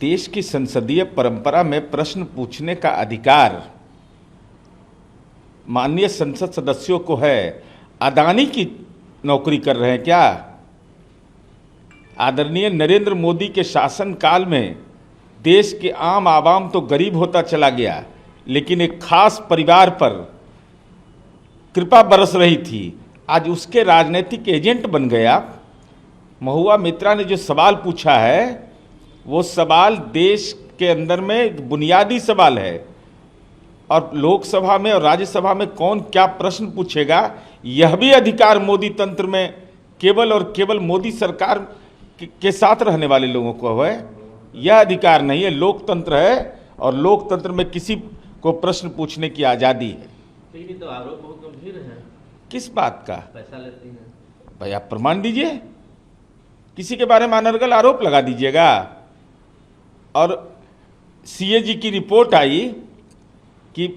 देश की संसदीय परंपरा में प्रश्न पूछने का अधिकार माननीय संसद सदस्यों को है। अदानी की नौकरी कर रहे हैं क्या? आदरणीय नरेंद्र मोदी के शासनकाल में देश के आम आवाम तो गरीब होता चला गया, लेकिन एक खास परिवार पर कृपा बरस रही थी। आज उसके राजनीतिक एजेंट बन गया। महुआ मित्रा ने जो सवाल पूछा है, वो सवाल देश के अंदर में एक बुनियादी सवाल है, और लोकसभा में और राज्यसभा में कौन क्या प्रश्न पूछेगा, यह भी अधिकार मोदी तंत्र में केवल और केवल मोदी सरकार के साथ रहने वाले लोगों को है। यह अधिकार नहीं है। लोकतंत्र है, और लोकतंत्र में किसी को प्रश्न पूछने की आज़ादी है। लेकिन तो आरोप बहुत गंभीर है। किस बात का? पैसा लेती है। भाई आप प्रमाण दीजिए। किसी के बारे में अनर्गल आरोप लगा दीजिएगा। और सीएजी की रिपोर्ट आई कि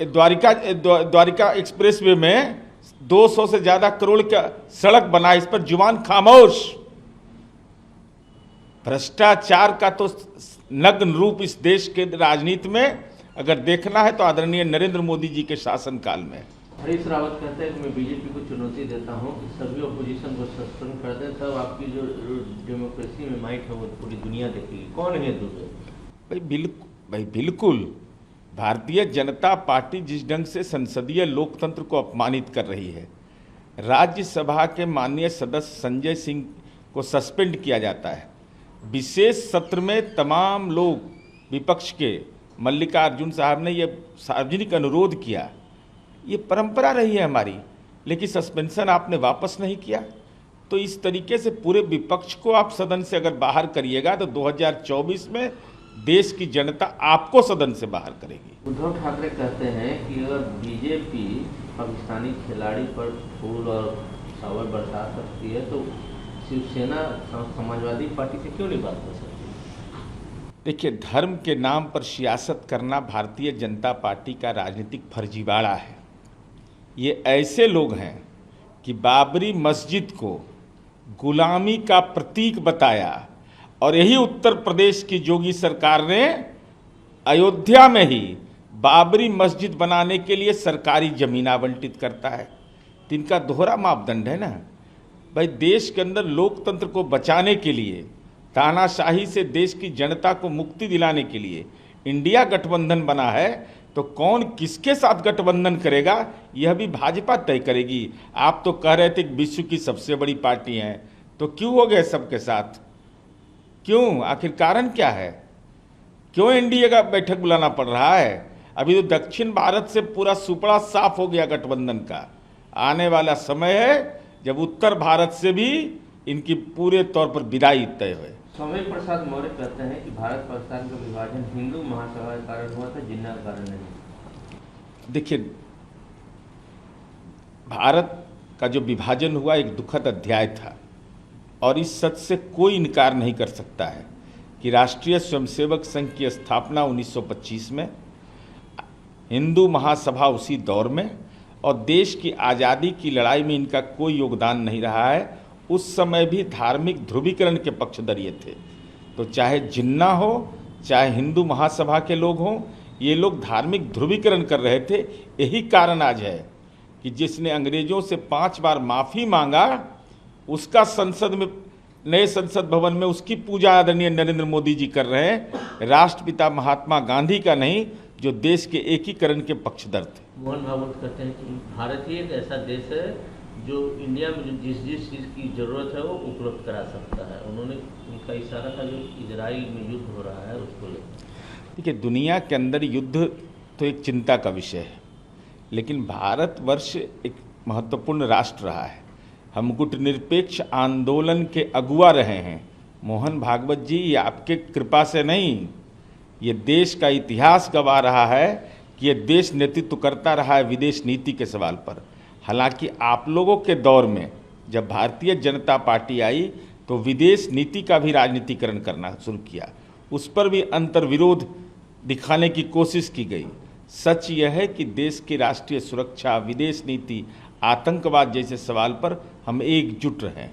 द्वारिका एक्सप्रेसवे में 200 से ज़्यादा करोड़ का सड़क बना, इस पर जुबान खामोश। भ्रष्टाचार का तो नग्न रूप इस देश के राजनीति में अगर देखना है तो आदरणीय नरेंद्र मोदी जी के शासनकाल में। हरीश रावत कहते हैं कि मैं बीजेपी को चुनौती देता हूं कि सभी अपोजिशन को सस्पेंड कर दें, तब आपकी जो डेमोक्रेसी में माइट है वो पूरी दुनिया देखेगी। कौन है दूसरे? भाई बिल्कुल। भारतीय जनता पार्टी जिस ढंग से संसदीय लोकतंत्र को अपमानित कर रही है, राज्यसभा के माननीय सदस्य संजय सिंह को सस्पेंड किया जाता है। विशेष सत्र में तमाम लोग विपक्ष के, मल्लिकार्जुन साहब ने यह सार्वजनिक अनुरोध किया। ये परंपरा रही है हमारी, लेकिन सस्पेंशन आपने वापस नहीं किया। तो इस तरीके से पूरे विपक्ष को आप सदन से अगर बाहर करिएगा तो 2024 में देश की जनता आपको सदन से बाहर करेगी। उद्धव ठाकरे कहते हैं कि अगर बीजेपी पाकिस्तानी खिलाड़ी पर फूल और चावल बरसा सकती है तो शिवसेना समाजवादी पार्टी से क्यों नहीं बात कर सकती? देखिए, धर्म के नाम पर सियासत करना भारतीय जनता पार्टी का राजनीतिक फर्जीवाड़ा है। ये ऐसे लोग हैं कि बाबरी मस्जिद को गुलामी का प्रतीक बताया, और यही उत्तर प्रदेश की योगी सरकार ने अयोध्या में ही बाबरी मस्जिद बनाने के लिए सरकारी जमीन आवंटित करता है। तो इनका दोहरा मापदंड है ना। भाई, देश के अंदर लोकतंत्र को बचाने के लिए, तानाशाही से देश की जनता को मुक्ति दिलाने के लिए इंडिया गठबंधन बना है। तो कौन किसके साथ गठबंधन करेगा, यह भी भाजपा तय करेगी। आप तो कह रहे थे कि विश्व की सबसे बड़ी पार्टी है, तो क्यों हो गए सबके साथ? क्यों? आखिर कारण क्या है? क्यों एनडीए का बैठक बुलाना पड़ रहा है? अभी तो दक्षिण भारत से पूरा सुपड़ा साफ हो गया गठबंधन का। आने वाला समय है जब उत्तर भारत से भी इनकी पूरे तौर पर विदाई तय हुए। सौम्य प्रसाद मौर्य कहते हैं कि भारत पाकिस्तान का विभाजन हिंदू महासभा के कारण हुआ था, जिन्ना का कारण नहीं। देखिए, भारत का जो विभाजन हुआ एक दुखद अध्याय था, और इस सच से कोई इनकार नहीं कर सकता है कि राष्ट्रीय स्वयंसेवक संघ की स्थापना 1925 में, हिंदू महासभा उसी दौर में, और देश की आज़ादी की लड़ाई में इनका कोई योगदान नहीं रहा है। उस समय भी धार्मिक ध्रुवीकरण के पक्षधर थे। तो चाहे जिन्ना हो, चाहे हिंदू महासभा के लोग हों, ये लोग धार्मिक ध्रुवीकरण कर रहे थे। यही कारण आज है कि जिसने अंग्रेजों से 5 बार माफ़ी मांगा, उसका संसद में, नए संसद भवन में उसकी पूजा आदरणीय नरेंद्र मोदी जी कर रहे हैं। राष्ट्रपिता महात्मा गांधी का नहीं, जो देश के एकीकरण के पक्षधर थे। मोहन भागवत कहते हैं कि भारत ही एक ऐसा देश है जो इंडिया में जो जिस जिस चीज़ की ज़रूरत है वो उपलब्ध करा सकता है। उन्होंने उनका इशारा था जो इजराइल में युद्ध हो रहा है उसको लेकर। देखिए, दुनिया के अंदर युद्ध तो एक चिंता का विषय है, लेकिन भारतवर्ष एक महत्वपूर्ण राष्ट्र रहा है। हम गुटनिरपेक्ष आंदोलन के अगुआ रहे हैं। मोहन भागवत जी, ये आपके कृपा से नहीं, ये देश का इतिहास गवाह रहा है कि ये देश नेतृत्व करता रहा है विदेश नीति के सवाल पर। हालांकि आप लोगों के दौर में जब भारतीय जनता पार्टी आई तो विदेश नीति का भी राजनीतिकरण करना शुरू किया, उस पर भी अंतर्विरोध दिखाने की कोशिश की गई। सच यह है कि देश की राष्ट्रीय सुरक्षा, विदेश नीति, आतंकवाद जैसे सवाल पर हम एकजुट रहें।